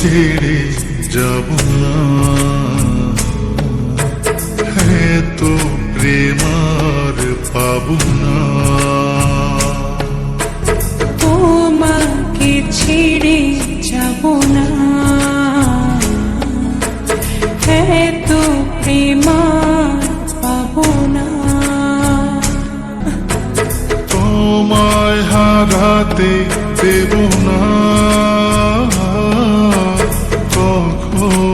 ছেড়ে যাব না, তো প্রেম আর পাবো না। তোমাকে ছেড়ে যাব না, তো প্রেম আর পাবো না। তোমায় হারাতে দেব না কখনো।